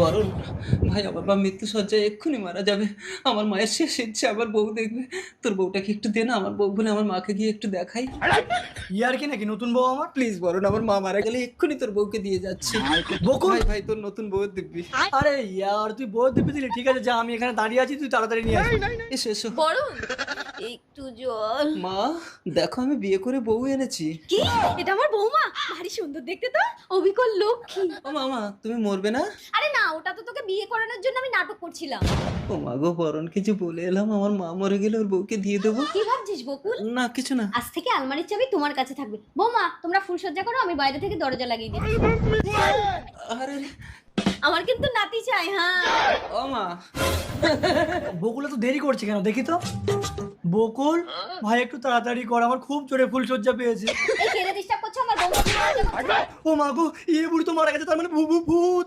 বরণ, ভাই আমার মা মৃত্যু শয্যায় এক্ষুনি মারা যাবে। আমার মায়ের শেষ ইচ্ছে আমার বউ দেখবে। তোর বউটাকে একটু দে না, আমার বউ বলে আমার মাকে গিয়ে একটু দেখাই। ইয়ার কি নাকি নতুন বউ আমার? প্লিজ বরণ, আমার মা মারা গেলে এক্ষুনি তোর বউকে দিয়ে যাচ্ছি। বকুল, ভাই ভাই তোর নতুন বউয়ের দিব্যি। আরে ইয়ার তুই বউ দিবি দিলি, ঠিক আছে যা, আমি এখানে দাঁড়িয়ে আছি, তুই তাড়াতাড়ি নিয়ে আসবি। এসো এসো। বরুণ, একটু জল। মা দেখো, আমি বিয়ে করে বউ এনেছি। কি? এটা আমার বৌমা, ভারী সুন্দর দেখতে তো, অবিকল লক্ষ্মী। ও মামা, তুমি মরবে না? আরে না, ওটা তো তোকে বিয়ে করানোর জন্য আমি নাটক করছিলাম। ও মা গো, বরণ কিছু বলে এলাম, আমার মা মরে গেলে ওর বউকে দিয়ে দেবো। কি ভাবছিস বকুল? না কিছু না। আজ থেকে আলমারির চাবি তোমার কাছে থাকবে। বৌমা, তোমরা ফুলসজ্জা করো, আমি বাইরে থেকে দরজা লাগিয়ে দিচ্ছি। আরে আমার কিন্তু নাতি চাই, হ্যাঁ। ও মা, বকুল তো দেরি করছে কেন দেখি তো। বকুল ভাই একটু তাড়াতাড়ি কর, আমার খুব জোরে ফুল সজ্জা পেয়েছে। এই কেড়ে ডিস্টার্ব করছো আমার বৌমা। ও মা গো, ইয়ে বুড়ি তো মারা গেছে, তার মানে ভূত।